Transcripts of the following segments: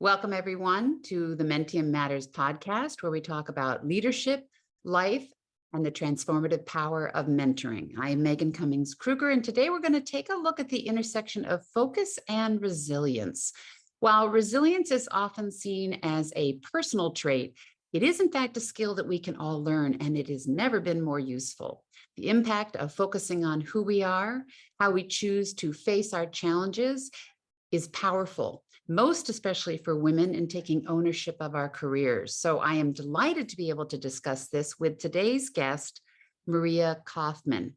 Welcome, everyone, to the Mentium Matters podcast, where we talk about leadership, life, and the transformative power of mentoring. I am Megan Cummings Kruger, and today we're going to take a look at the intersection of focus and resilience. While resilience is often seen as a personal trait, it is, in fact, a skill that we can all learn, and it has never been more useful. The impact of focusing on who we are, how we choose to face our challenges, is powerful, most especially for women in taking ownership of our careers. So I am delighted to be able to discuss this with today's guest, Maria Kauffman.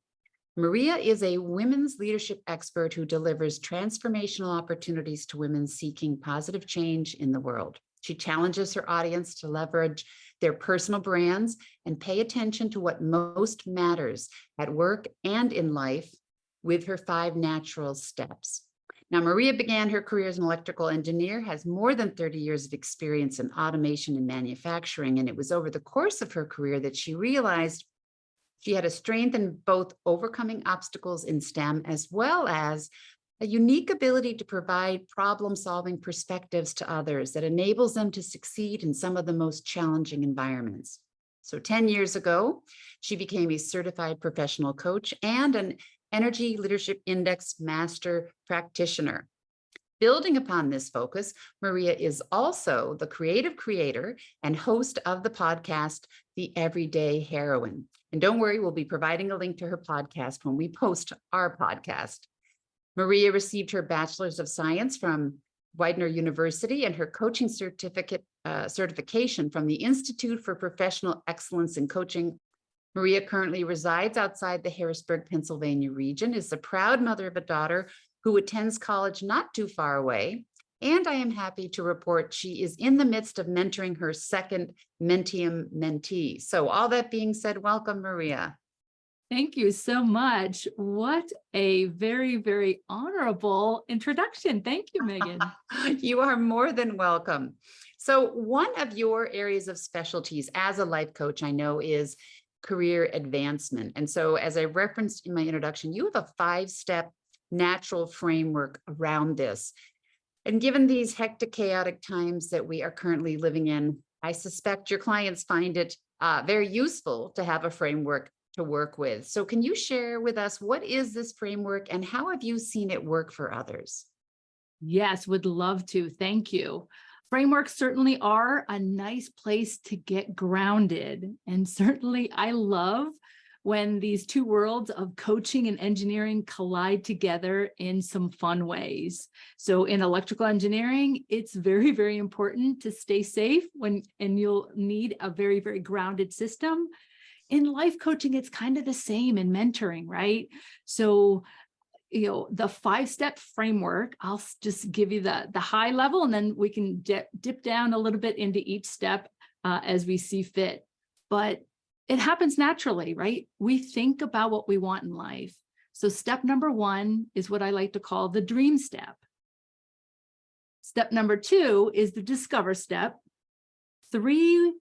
Maria is a women's leadership expert who delivers transformational opportunities to women seeking positive change in the world. She challenges her audience to leverage their personal brands and pay attention to what most matters at work and in life with her 5 natural steps. Now, Maria began her career as an electrical engineer, has more than 30 years of experience in automation and manufacturing, and it was over the course of her career that she realized she had a strength in both overcoming obstacles in STEM as well as a unique ability to provide problem-solving perspectives to others that enables them to succeed in some of the most challenging environments. So 10 years ago, she became a certified professional coach and an Energy Leadership Index Master Practitioner. Building upon this focus, Maria is also the creative creator and host of the podcast, The Everyday Heroine. And don't worry, we'll be providing a link to her podcast when we post our podcast. Maria received her Bachelor's of Science from Widener University and her coaching certification from the Institute for Professional Excellence in Coaching. Maria currently resides outside the Harrisburg, Pennsylvania region, is the proud mother of a daughter who attends college not too far away. And I am happy to report she is in the midst of mentoring her second Mentium mentee. So all that being said, welcome, Maria. Thank you so much. What a very, very honorable introduction. Thank you, Megan. You are more than welcome. So one of your areas of specialties as a life coach, I know, is career advancement. And so as I referenced in my introduction, you have a 5-step natural framework around this. And given these hectic, chaotic times that we are currently living in, I suspect your clients find it very useful to have a framework to work with. So can you share with us, what is this framework and how have you seen it work for others? Yes, would love to. Thank you. Frameworks certainly are a nice place to get grounded. And certainly I love when these two worlds of coaching and engineering collide together in some fun ways. So in electrical engineering, it's very, very important to stay safe and you'll need a very, very grounded system. In life coaching, it's kind of the same in mentoring, right? So the 5-step framework, I'll just give you the high level, and then we can dip down a little bit into each step as we see fit. But it happens naturally, right? We think about what we want in life. So step number 1 is what I like to call the dream step. Step number 2 is the discover step. 3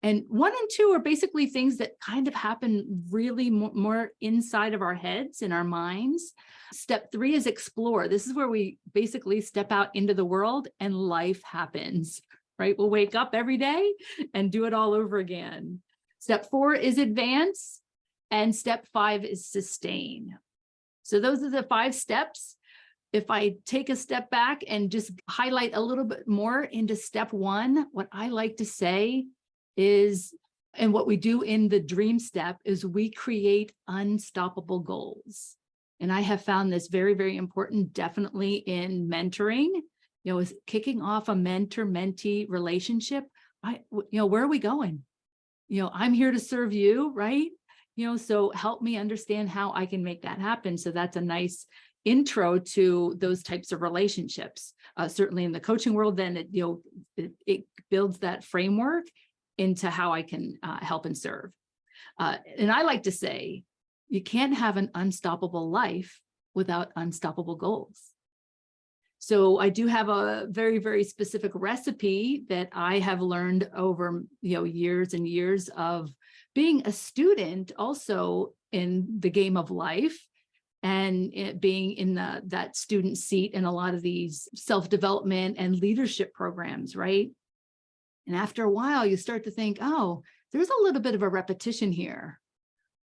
and 1 and 2 are basically things that kind of happen really more inside of our heads and our minds. Step 3 is explore. This is where we basically step out into the world and life happens, right? We'll wake up every day and do it all over again. Step 4 is advance, and step 5 is sustain. So those are the 5 steps. If I take a step back and just highlight a little bit more into step 1, what I like to say is, and what we do in the dream step is we create unstoppable goals. And I have found this very, very important, definitely in mentoring, is kicking off a mentor-mentee relationship. Where are we going? I'm here to serve you, right? So help me understand how I can make that happen. So that's a nice intro to those types of relationships. Certainly in the coaching world, then it builds that framework into how I can help and serve. And I like to say, you can't have an unstoppable life without unstoppable goals. So I do have a very, very specific recipe that I have learned over years and years of being a student also in the game of life. and being in that student seat in a lot of these self-development and leadership programs, right? And after a while, you start to think, oh, there's a little bit of a repetition here,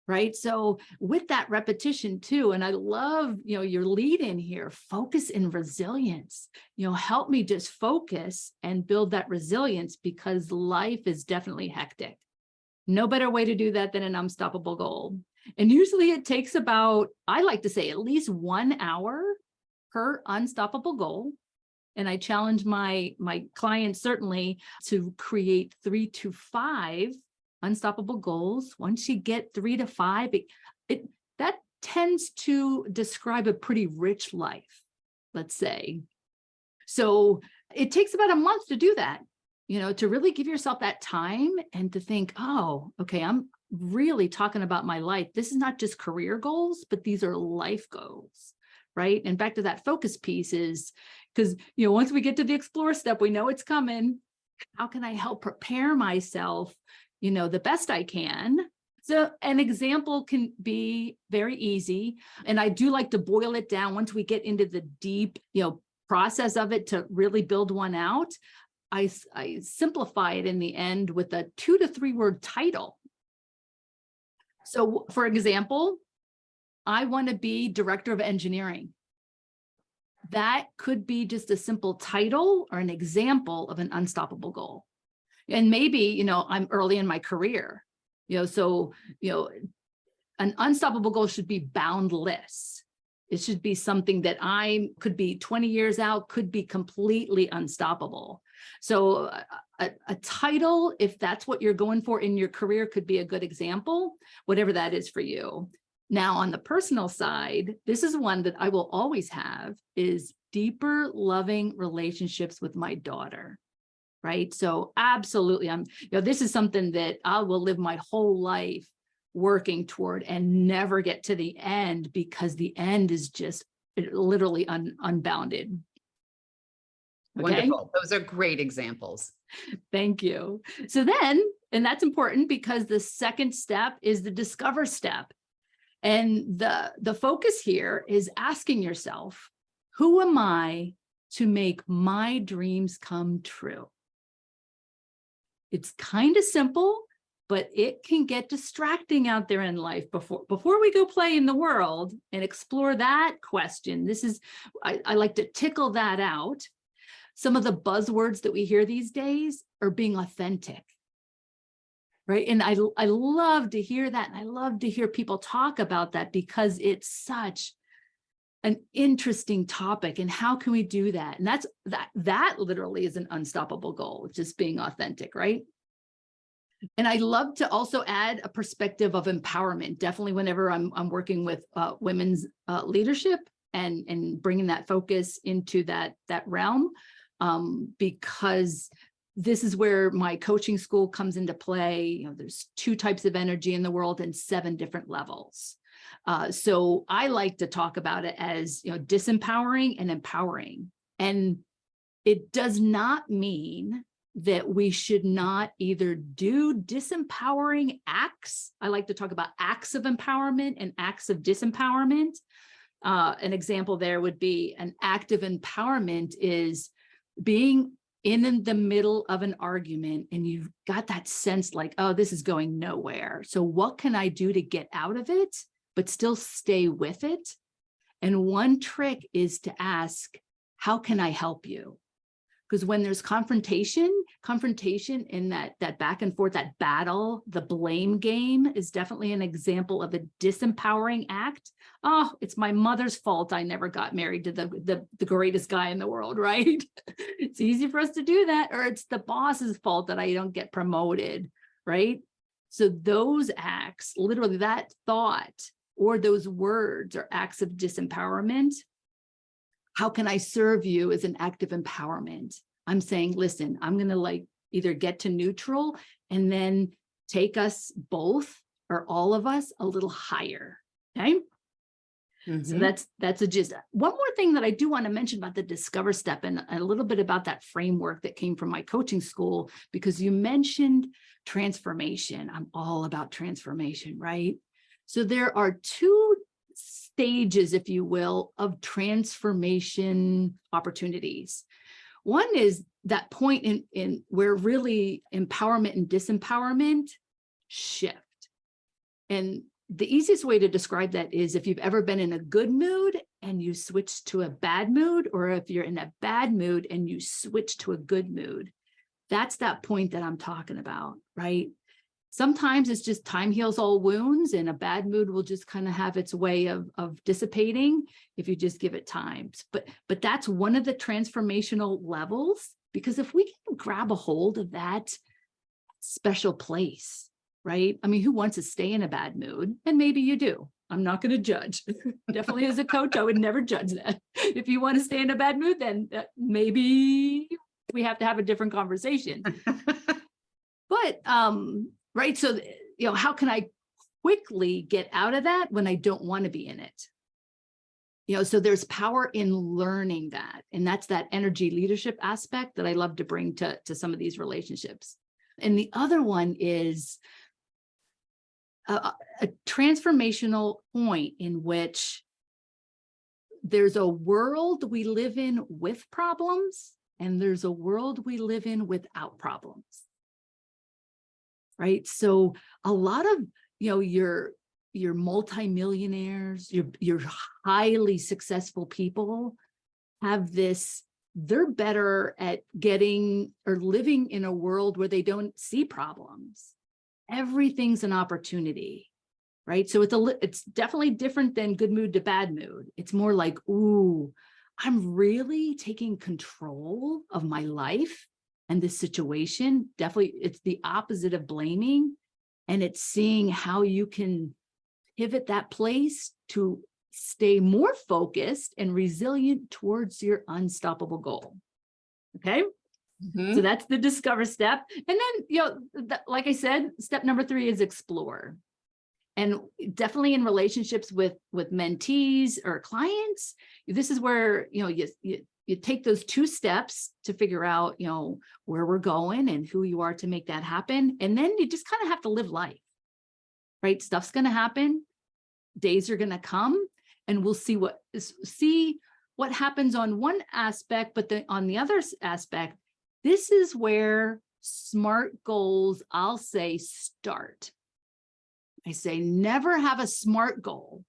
right? So with that repetition too, and I love, your lead in here, focus and resilience, help me just focus and build that resilience, because life is definitely hectic. No better way to do that than an unstoppable goal. And usually it takes about, I like to say, at least 1 hour per unstoppable goal. And I challenge my clients certainly to create 3 to 5 unstoppable goals. Once you get 3 to 5, that tends to describe a pretty rich life, let's say. So it takes about a month to do that, to really give yourself that time and to think, oh, okay, I'm really talking about my life. This is not just career goals, but these are life goals, right? And back to that focus piece is because, once we get to the explore step, we know it's coming. How can I help prepare myself, the best I can? So an example can be very easy. And I do like to boil it down once we get into the deep, process of it to really build one out. I simplify it in the end with a 2 to 3 word title. So for example, I want to be director of engineering. That could be just a simple title or an example of an unstoppable goal. And maybe, I'm early in my career, so, an unstoppable goal should be boundless. It should be something that could be 20 years out, could be completely unstoppable. So a title, if that's what you're going for in your career, could be a good example, whatever that is for you. Now, on the personal side, this is one that I will always have, is deeper, loving relationships with my daughter, right? So absolutely, this is something that I will live my whole life working toward and never get to the end, because the end is just literally unbounded. Okay? Wonderful. Those are great examples. Thank you. So then, and that's important because the second step is the discover step. And the focus here is asking yourself, who am I to make my dreams come true? It's kind of simple, but it can get distracting out there in life. Before we go play in the world and explore that question, I like to tickle that out. Some of the buzzwords that we hear these days are being authentic, right? And I love to hear that. And I love to hear people talk about that, because it's such an interesting topic. And how can we do that? And that literally is an unstoppable goal, just being authentic, right? And I love to also add a perspective of empowerment. Definitely whenever I'm working with women's leadership and bringing that focus into that realm, because this is where my coaching school comes into play. There's 2 types of energy in the world and 7 different levels. So I like to talk about it as, disempowering and empowering. And it does not mean that we should not either do disempowering acts. I like to talk about acts of empowerment and acts of disempowerment. An example there would be an act of empowerment is being in the middle of an argument and you've got that sense like, oh, this is going nowhere. So what can I do to get out of it, but still stay with it? And one trick is to ask, how can I help you? Because when there's confrontation in that back and forth, that battle, the blame game is definitely an example of a disempowering act. Oh, it's my mother's fault I never got married to the greatest guy in the world, right? It's easy for us to do that. Or it's the boss's fault that I don't get promoted, right? So those acts, literally that thought or those words are acts of disempowerment. How can I serve you as an act of empowerment? I'm saying, listen, I'm going to either get to neutral and then take us both or all of us a little higher. Okay. So that's a gist. One more thing that I do want to mention about the discover step and a little bit about that framework that came from my coaching school, because you mentioned transformation. I'm all about transformation, right? So there are 2 stages, if you will, of transformation opportunities. One is that point in where really empowerment and disempowerment shift. And the easiest way to describe that is if you've ever been in a good mood and you switch to a bad mood, or if you're in a bad mood and you switch to a good mood. That's that point that I'm talking about, right? Sometimes it's just time heals all wounds, and a bad mood will just kind of have its way of dissipating if you just give it time. But that's one of the transformational levels, because if we can grab a hold of that special place, right? I mean, who wants to stay in a bad mood? And maybe you do. I'm not going to judge. Definitely as a coach, I would never judge that. If you want to stay in a bad mood, then maybe we have to have a different conversation. But, right. So, how can I quickly get out of that when I don't want to be in it? So there's power in learning that. And that's that energy leadership aspect that I love to bring to some of these relationships. And the other one is a transformational point in which there's a world we live in with problems, and there's a world we live in without problems. Right. So a lot of, your multimillionaires, your highly successful people have this, they're better at getting or living in a world where they don't see problems. Everything's an opportunity, right? So it's definitely different than good mood to bad mood. It's more like, ooh, I'm really taking control of my life and this situation. Definitely, it's the opposite of blaming, and it's seeing how you can pivot that place to stay more focused and resilient towards your unstoppable goal. Okay. So that's the discover step. And then, like I said, step number 3 is explore. And definitely in relationships with mentees or clients, this is where, you take those 2 steps to figure out, where we're going and who you are to make that happen. And then you just kind of have to live life, right? Stuff's going to happen. Days are going to come, and we'll see what happens on one aspect, but on the other aspect, this is where SMART goals, I'll say, start. I say never have a SMART goal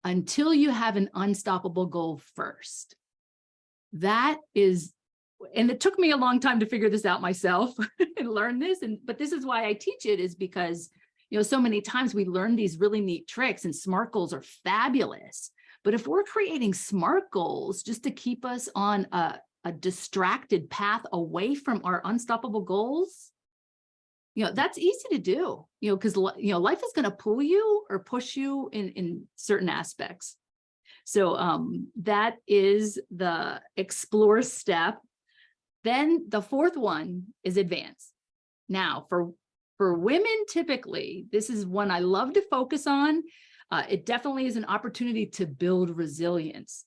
until you have an unstoppable goal first. That is, and it took me a long time to figure this out myself and learn this. But this is why I teach it, is because, so many times we learn these really neat tricks, and SMART goals are fabulous. But if we're creating SMART goals just to keep us on a distracted path away from our unstoppable goals, that's easy to do, because, life is going to pull you or push you in certain aspects. So that is the explore step. Then the 4th one is advance. Now, for women, typically, this is one I love to focus on. It definitely is an opportunity to build resilience.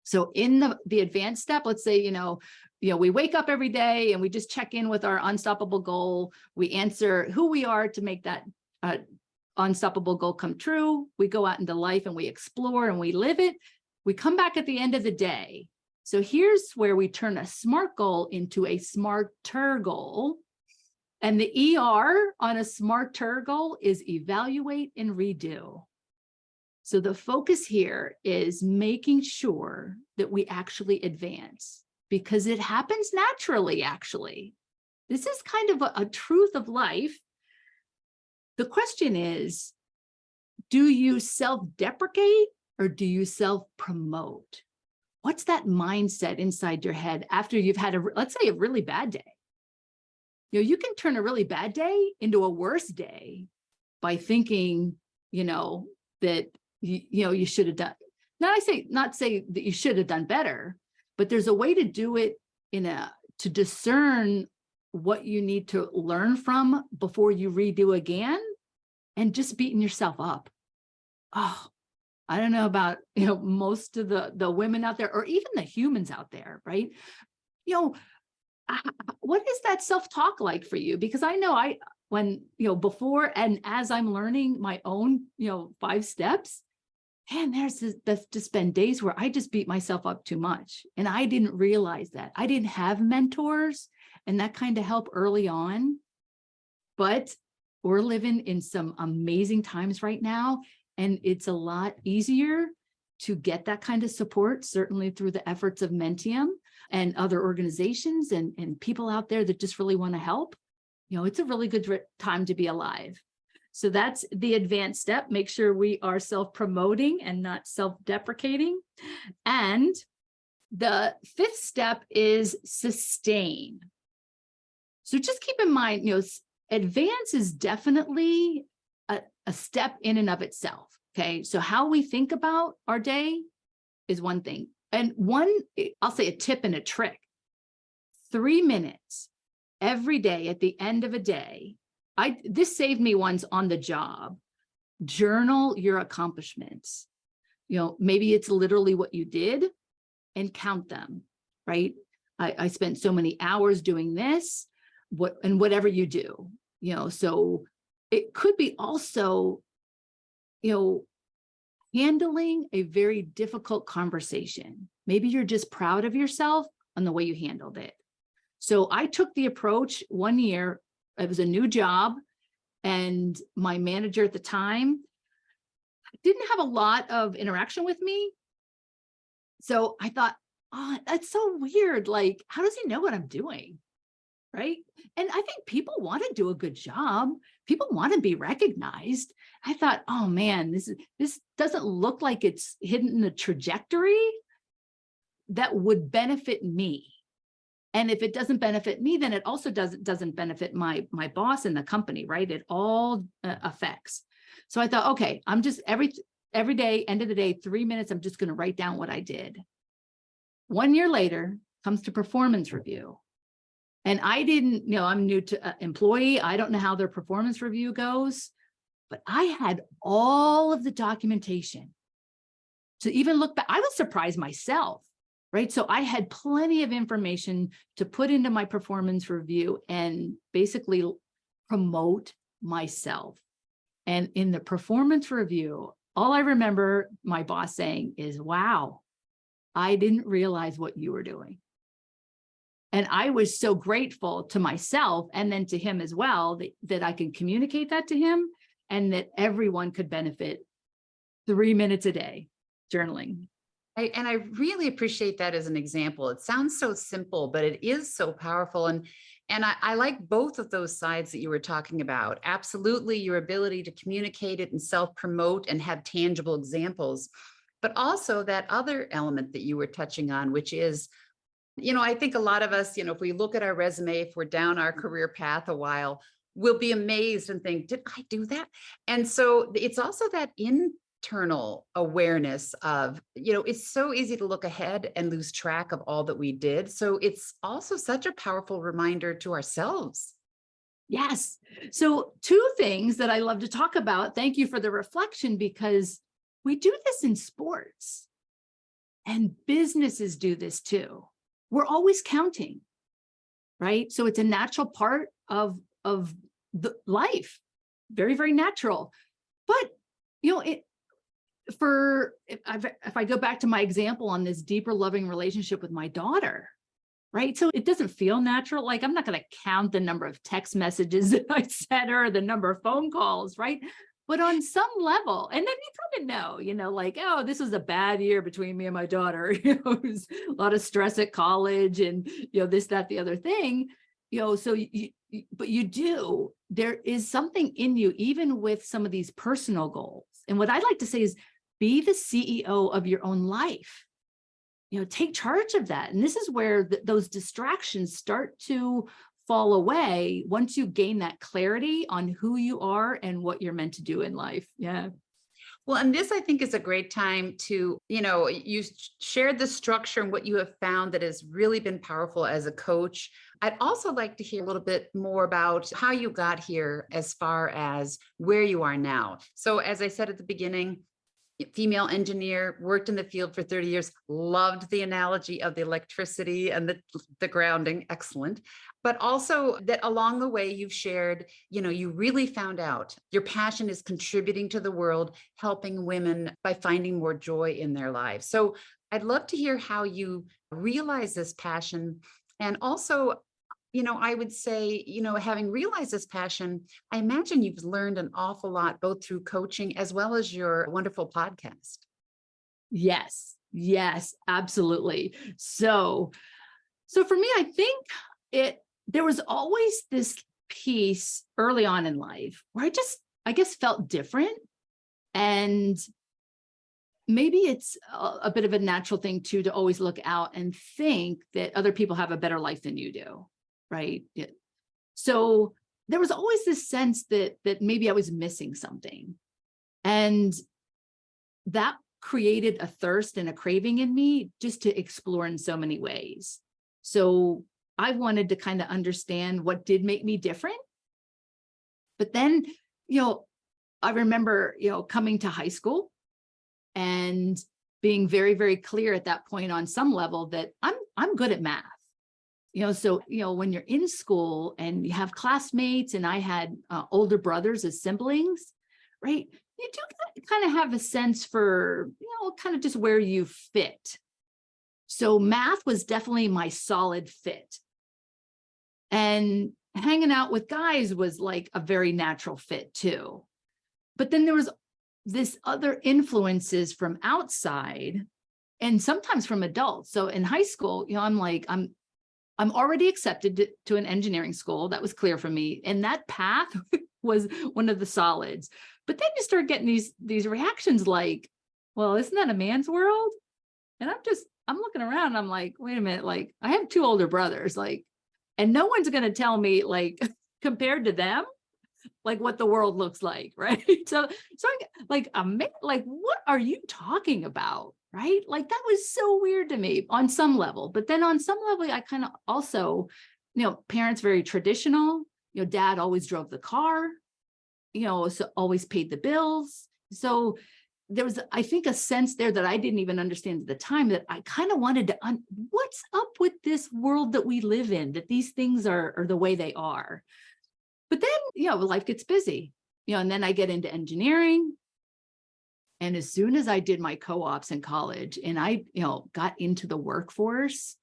So in the advanced step, let's say, we wake up every day and we just check in with our unstoppable goal. We answer who we are to make that unstoppable goal come true. We go out into life and we explore and we live it. We come back at the end of the day. So here's where we turn a SMART goal into a SMARTer goal. And the ER on a SMARTer goal is evaluate and redo. So the focus here is making sure that we actually advance, because it happens naturally, actually. This is kind of a truth of life. The question is, do you self-deprecate or do you self-promote? What's that mindset inside your head after you've had let's say, a really bad day? You can turn a really bad day into a worse day by thinking, that you should have done. Not say that you should have done better, but there's a way to do it to discern what you need to learn from before you redo again, and just beating yourself up. Oh, I don't know about, most of the women out there, or even the humans out there, right? What is that self-talk like for you? Because I know when, before and as I'm learning my own, 5 steps, and that's just been days where I just beat myself up too much. And I didn't realize that. I didn't have mentors, and that kind of helped early on. But we're living in some amazing times right now, and it's a lot easier to get that kind of support, certainly through the efforts of Mentium and other organizations and people out there that just really want to help. It's a really good time to be alive. So that's the advanced step. Make sure we are self-promoting and not self-deprecating. And the fifth step is sustain. So just keep in mind, advance is definitely a step in and of itself. Okay. So how we think about our day is one thing. And I'll say a tip and a trick, 3 minutes every day at the end of a day. This saved me once on the job. Journal your accomplishments. Maybe it's literally what you did and count them, right? I spent so many hours doing this, and whatever you do, so it could be also, handling a very difficult conversation. Maybe you're just proud of yourself on the way you handled it. So I took the approach one year. It was a new job, and my manager at the time didn't have a lot of interaction with me. So I thought, oh, that's so weird. Like, how does he know what I'm doing? Right. And I think people want to do a good job. People want to be recognized. I thought, oh man, this doesn't look like it's hidden the trajectory that would benefit me. And if it doesn't benefit me, then it also doesn't benefit my boss and the company, right? It all affects. So I thought, okay, I'm just every day, end of the day, 3 minutes, I'm just going to write down what I did. 1 year later comes to performance review. And I didn't, I'm new to employee. I don't know how their performance review goes, but I had all of the documentation to even look back. I was surprised myself, right? So I had plenty of information to put into my performance review and basically promote myself. And in the performance review, all I remember my boss saying is, wow, I didn't realize what you were doing. And I was so grateful to myself and then to him as well that I could communicate that to him and that everyone could benefit. 3 minutes a day journaling. And I really appreciate that as an example. It sounds so simple, but it is so powerful. And I like both of those sides that you were talking about. Absolutely, your ability to communicate it and self-promote and have tangible examples, but also that other element that you were touching on, which is, I think a lot of us, if we look at our resume, if we're down our career path a while, we'll be amazed and think, did I do that? And so it's also that internal awareness of, it's so easy to look ahead and lose track of all that we did. So it's also such a powerful reminder to ourselves. Yes. So 2 things that I love to talk about. Thank you for the reflection, because we do this in sports and businesses do this too. We're always counting, right? So it's a natural part of the life, very, very natural. But, if I go back to my example on this deeper loving relationship with my daughter, right? So it doesn't feel natural. Like, I'm not going to count the number of text messages that I sent her, the number of phone calls, right? But on some level, and then you kind of know, like, oh, this was a bad year between me and my daughter. It was a lot of stress at college and, this, that, the other thing, so but there is something in you, even with some of these personal goals. And what I'd like to say is be the CEO of your own life, take charge of that. And this is where those distractions start to fall away once you gain that clarity on who you are and what you're meant to do in life. Yeah. Well, and this, I think, is a great time to, you shared the structure and what you have found that has really been powerful as a coach. I'd also like to hear a little bit more about how you got here as far as where you are now. So as I said at the beginning, female engineer, worked in the field for 30 years, loved the analogy of the electricity and the grounding. Excellent. but also that along the way you've shared, you really found out your passion is contributing to the world, helping women by finding more joy in their lives. So I'd love to hear how you realize this passion. And also, I would say, having realized this passion, I imagine you've learned an awful lot, both through coaching as well as your wonderful podcast. Yes, absolutely. So for me, I think there was always this piece early on in life where I guess felt different. And maybe it's a bit of a natural thing too, to always look out and think that other people have a better life than you do. Right. Yeah. So there was always this sense that maybe I was missing something. And that created a thirst and a craving in me just to explore in so many ways. So I wanted to kind of understand what did make me different. But then, I remember, coming to high school and being very, very clear at that point on some level that I'm good at math. So, when you're in school and you have classmates, and I had older brothers as siblings, right? You do kind of have a sense for, kind of just where you fit. So math was definitely my solid fit. And hanging out with guys was like a very natural fit too. But then there was this other influences from outside and sometimes from adults. So in high school, I'm already accepted to an engineering school. That was clear for me. And that path was one of the solids. But then you start getting these reactions like, well, isn't that a man's world? And I'm looking around and I'm like, wait a minute, like I have two older brothers, and no one's going to tell me compared to them, like what the world looks like. Right. So what are you talking about? Right. Like that was so weird to me on some level, but then on some level, I kind of also, parents very traditional, dad always drove the car, so always paid the bills. So there was, I think, a sense there that I didn't even understand at the time that I kind of wanted to, what's up with this world that we live in, that these things are the way they are. But then, life gets busy, and then I get into engineering. And as soon as I did my co-ops in college and I, got into the workforce,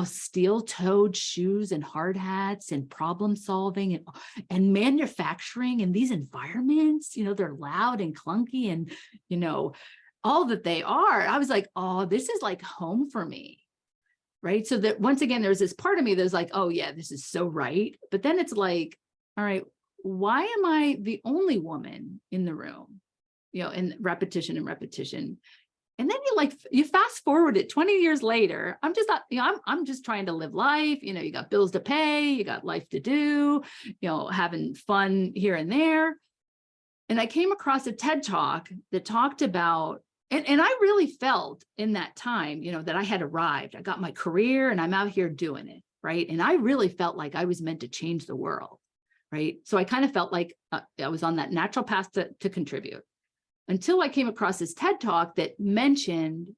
steel-toed shoes and hard hats and problem solving and manufacturing and these environments, they're loud and clunky and, all that they are. I was like, oh, this is like home for me. Right. So that once again, there's this part of me that's like, oh yeah, this is so right. But then it's like, all right, why am I the only woman in the room? And repetition and repetition. And then you fast forward it 20 years later, I'm just not, I'm just trying to live life. You got bills to pay, you got life to do, having fun here and there. And I came across a TED Talk that talked about, and I really felt in that time, that I had arrived. I got my career and I'm out here doing it. Right. And I really felt like I was meant to change the world. Right. So I kind of felt like I was on that natural path to contribute. Until I came across this TED Talk that mentioned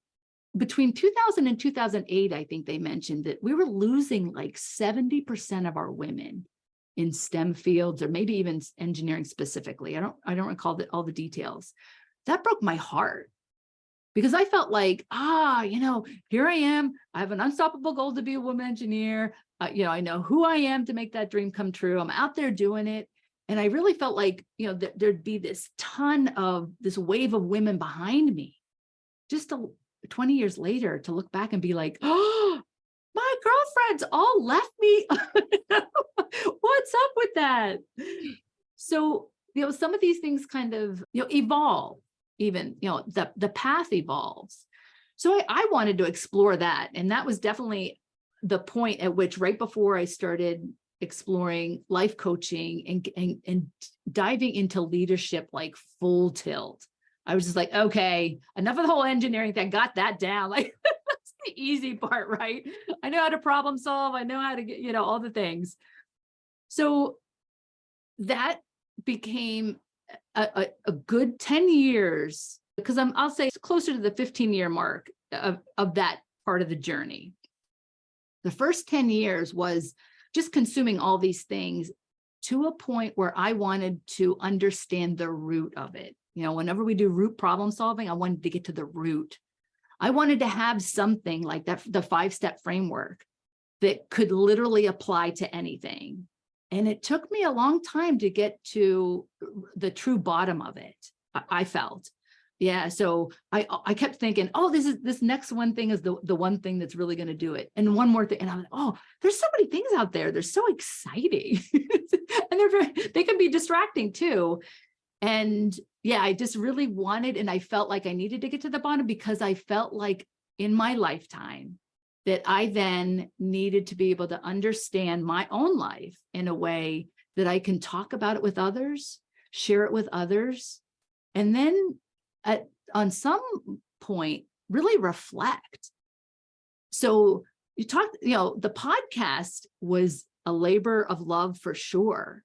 between 2000 and 2008, I think they mentioned that we were losing like 70% of our women in STEM fields, or maybe even engineering specifically. I don't recall all the details. That broke my heart because I felt like, here I am. I have an unstoppable goal to be a woman engineer. I know who I am to make that dream come true. I'm out there doing it. And I really felt like, there'd be this wave of women behind me. Just 20 years later to look back and be like, oh, my girlfriends all left me. What's up with that? So, some of these things kind of, evolve even, the path evolves. So I wanted to explore that. And that was definitely the point at which right before I started exploring life coaching and diving into leadership like full tilt. I was just like, okay, enough of the whole engineering thing. Got that down. Like that's the easy part, right? I know how to problem solve. I know how to get, all the things. So that became a good 10 years because I'll say it's closer to the 15-year mark of that part of the journey. The first 10 years was just consuming all these things to a point where I wanted to understand the root of it. Whenever we do root problem solving, I wanted to get to the root. I wanted to have something like that, the 5-step framework that could literally apply to anything. And it took me a long time to get to the true bottom of it, I felt. Yeah. So I kept thinking, oh, this next one thing is the one thing that's really going to do it. And one more thing. And I'm like, oh, there's so many things out there. They're so exciting. And they can be distracting too. And yeah, I just really wanted, and I felt like I needed to get to the bottom, because I felt like in my lifetime that I then needed to be able to understand my own life in a way that I can talk about it with others, share it with others, and then on some point, really reflect. So the podcast was a labor of love for sure.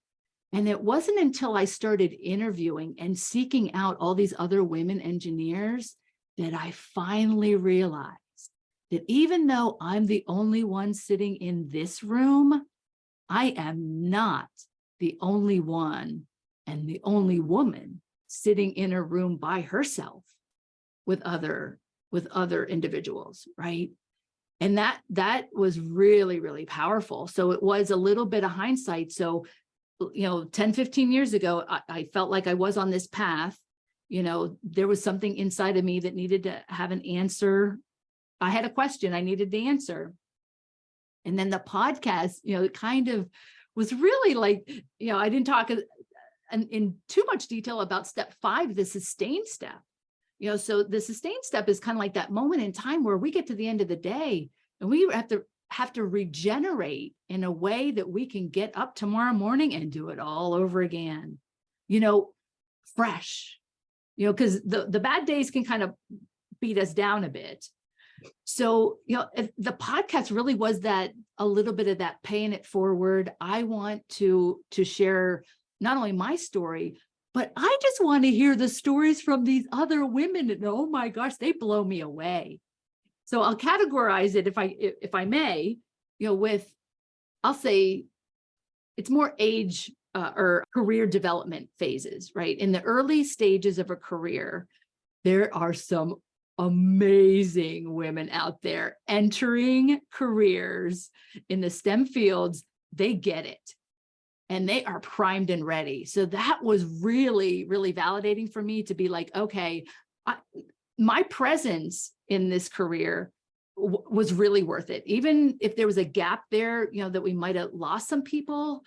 And it wasn't until I started interviewing and seeking out all these other women engineers that I finally realized that even though I'm the only one sitting in this room, I am not the only one and the only woman sitting in a room by herself with other individuals, right? And that was really, really powerful. So it was a little bit of hindsight. So 10, 15 years ago, I felt like I was on this path. There was something inside of me that needed to have an answer. I had a question, I needed the answer. And then the podcast, it kind of was really like, I didn't talk in too much detail about step 5, the sustain step. So the sustain step is kind of like that moment in time where we get to the end of the day and we have to regenerate in a way that we can get up tomorrow morning and do it all over again, fresh, because the bad days can kind of beat us down a bit. So, the podcast really was that, a little bit of that paying it forward. I want to share not only my story, but I just want to hear the stories from these other women. And oh my gosh, they blow me away. So I'll categorize it, if I may, I'll say it's more age or career development phases, right? In the early stages of a career, there are some amazing women out there entering careers in the STEM fields. They get it and they are primed and ready. So that was really, really validating for me to be like, okay, my presence in this career was really worth it. Even if there was a gap there, that we might have lost some people,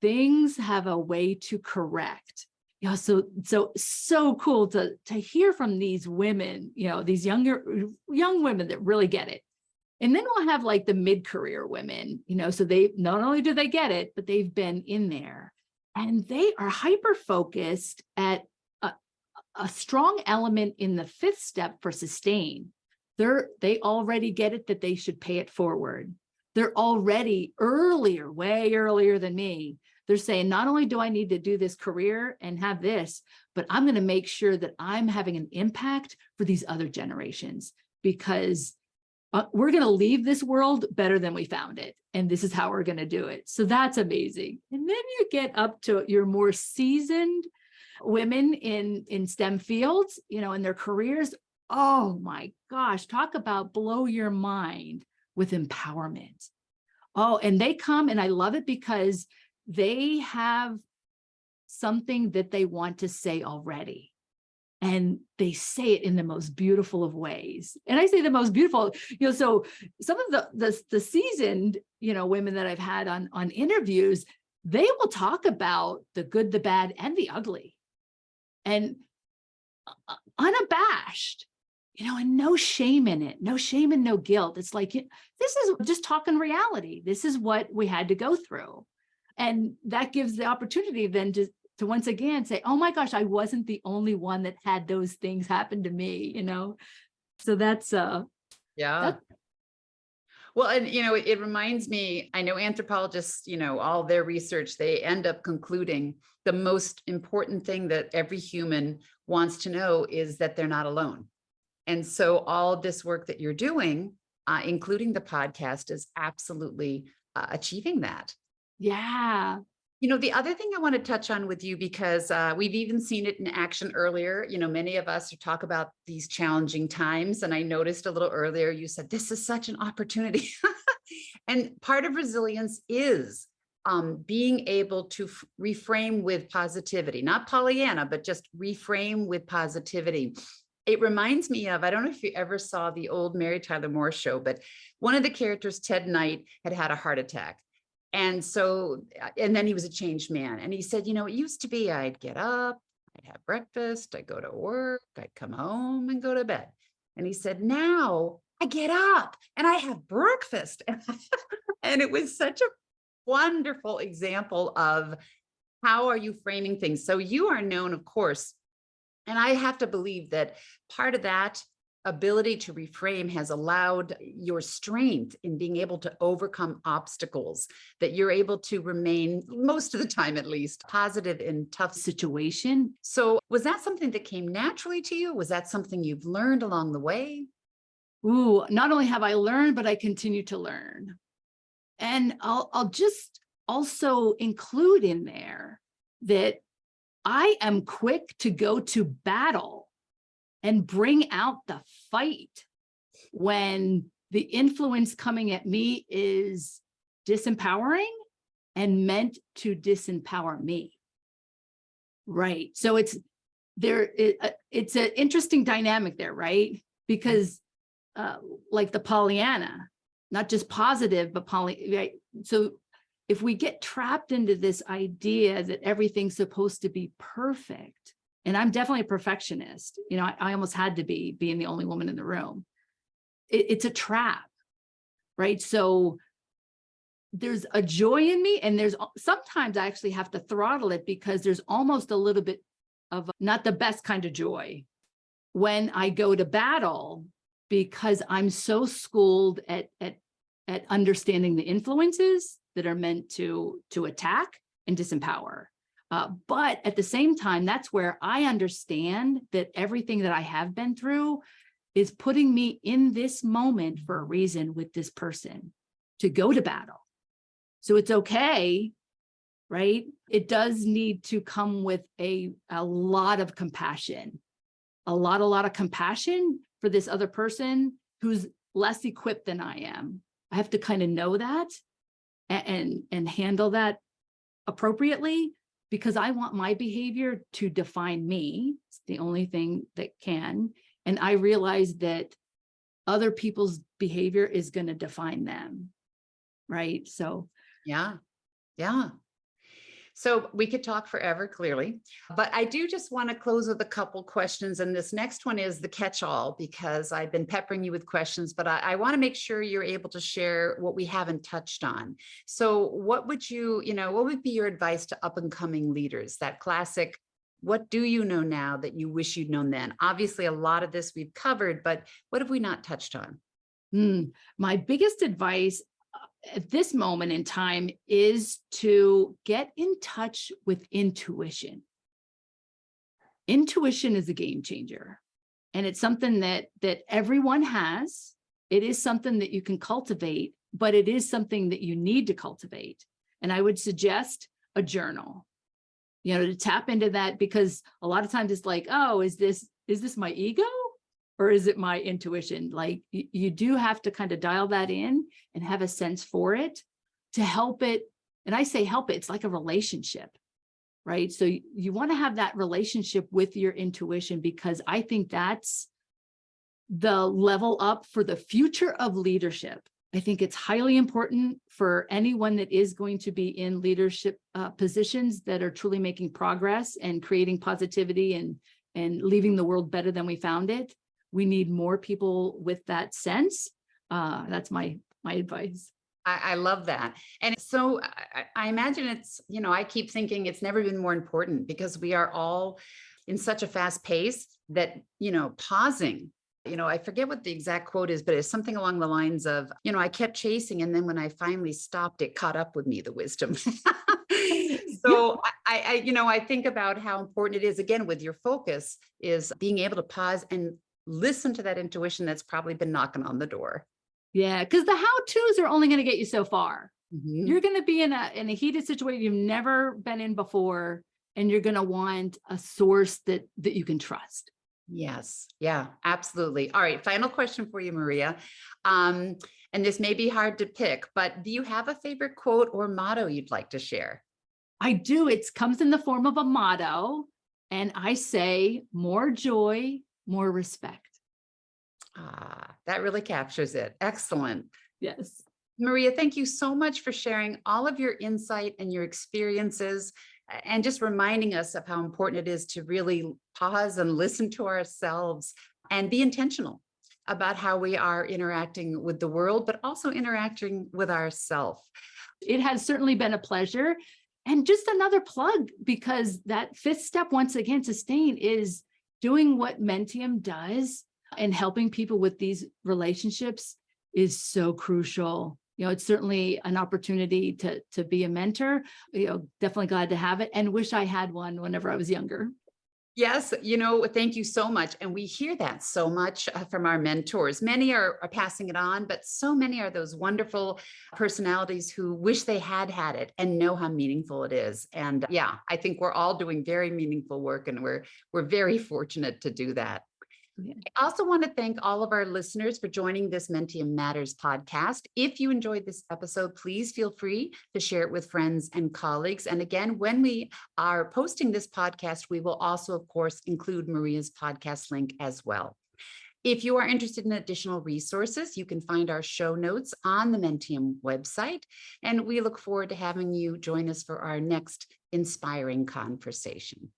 things have a way to correct. So cool to hear from these women, these young women that really get it. And then we'll have like the mid-career women, so they not only do they get it, but they've been in there and they are hyper-focused at a strong element in the 5th step for sustain. They already get it that they should pay it forward. They're already earlier, way earlier than me. They're saying, not only do I need to do this career and have this, but I'm going to make sure that I'm having an impact for these other generations, because we're going to leave this world better than we found it. And this is how we're going to do it. So that's amazing. And then you get up to your more seasoned women in STEM fields, in their careers. Oh my gosh, talk about blow your mind with empowerment. Oh, and they come, and I love it because they have something that they want to say already. And they say it in the most beautiful of ways. And I say the most beautiful, so some of the seasoned, women that I've had on interviews, they will talk about the good, the bad, and the ugly. And unabashed, and no shame in it, no shame and no guilt. It's like, this is just talking reality. This is what we had to go through. And that gives the opportunity then to once again say, oh my gosh, I wasn't the only one that had those things happen to me, So that's yeah. Well, and it reminds me, I know anthropologists, all their research, they end up concluding the most important thing that every human wants to know is that they're not alone. And so all this work that you're doing, including the podcast, is absolutely achieving that. Yeah. The other thing I want to touch on with you, because we've even seen it in action earlier. Many of us talk about these challenging times. And I noticed a little earlier, you said, this is such an opportunity. And part of resilience is being able to reframe with positivity, not Pollyanna, but just reframe with positivity. It reminds me of, I don't know if you ever saw the old Mary Tyler Moore show, but one of the characters, Ted Knight, had a heart attack. And so, and then he was a changed man. And he said, it used to be I'd get up, I'd have breakfast, I'd go to work, I'd come home and go to bed. And he said, now I get up and I have breakfast. And it was such a wonderful example of how are you framing things. So you are known, of course, and I have to believe that part of that ability to reframe has allowed your strength in being able to overcome obstacles, that you're able to remain, most of the time at least, positive in tough situation. So was that something that came naturally to you? Was that something you've learned along the way? Ooh, not only have I learned, but I continue to learn. And I'll just also include in there that I am quick to go to battle and bring out the fight when the influence coming at me is disempowering and meant to disempower me. Right. So it's an interesting dynamic there, right? Because like the Pollyanna, not just positive, but right? So if we get trapped into this idea that everything's supposed to be perfect, and I'm definitely a perfectionist, I almost had to be, being the only woman in the room. It's a trap, right? So there's a joy in me, and sometimes I actually have to throttle it because there's almost a little bit of not the best kind of joy when I go to battle, because I'm so schooled at understanding the influences that are meant to attack and disempower. But at the same time, that's where I understand that everything that I have been through is putting me in this moment for a reason with this person to go to battle. So it's okay, right? It does need to come with a lot of compassion, a lot of compassion for this other person who's less equipped than I am. I have to kind of know that and handle that appropriately, because I want my behavior to define me. It's the only thing that can. And I realize that other people's behavior is going to define them. Right. So, yeah. So we could talk forever, clearly, but I do just want to close with a couple questions. And this next one is the catch-all, because I've been peppering you with questions, but I want to make sure you're able to share what we haven't touched on. So what would what would be your advice to up and coming leaders? That classic, what do you know now that you wish you'd known then? Obviously, a lot of this we've covered, but what have we not touched on? My biggest advice at this moment in time is to get in touch with intuition. Intuition is a game changer, and it's something that everyone has. It is something that you can cultivate, but it is something that you need to cultivate. And I would suggest a journal, to tap into that, because a lot of times it's like, oh, is this my ego? Or is it my intuition? Like you do have to kind of dial that in and have a sense for it to help it. And I say help it, it's like a relationship, right? So you want to have that relationship with your intuition, because I think that's the level up for the future of leadership. I think it's highly important for anyone that is going to be in leadership positions that are truly making progress and creating positivity and leaving the world better than we found it. We need more people with that sense. That's my advice. I love that. And so I imagine it's, I keep thinking it's never been more important, because we are all in such a fast pace that, pausing, I forget what the exact quote is, but it's something along the lines of, I kept chasing, and then when I finally stopped, it caught up with me, the wisdom. So I think about how important it is, again, with your focus, is being able to pause and listen to that intuition that's probably been knocking on the door. Yeah, because the how-tos are only going to get you so far. Mhm. You're going to be in a heated situation you've never been in before, and you're going to want a source that you can trust. Yes. Yeah, absolutely. All right. Final question for you, Maria. Um, and this may be hard to pick, but do you have a favorite quote or motto you'd like to share? I do. It comes in the form of a motto, and I say more joy, more respect. Ah, that really captures it. Excellent. Yes. Maria, thank you so much for sharing all of your insight and your experiences and just reminding us of how important it is to really pause and listen to ourselves and be intentional about how we are interacting with the world, but also interacting with ourselves. It has certainly been a pleasure. And just another plug, because that fifth step, once again, sustain, is doing what Mentium does and helping people with these relationships is so crucial. It's certainly an opportunity to be a mentor. Definitely glad to have it, and wish I had one whenever I was younger. Yes, thank you so much. And we hear that so much from our mentors. Many are passing it on, but so many are those wonderful personalities who wish they had it and know how meaningful it is. And yeah, I think we're all doing very meaningful work, and we're very fortunate to do that. Yeah. I also want to thank all of our listeners for joining this Mentium Matters podcast. If you enjoyed this episode, please feel free to share it with friends and colleagues. And again, when we are posting this podcast, we will also, of course, include Maria's podcast link as well. If you are interested in additional resources, you can find our show notes on the Mentium website. And we look forward to having you join us for our next inspiring conversation.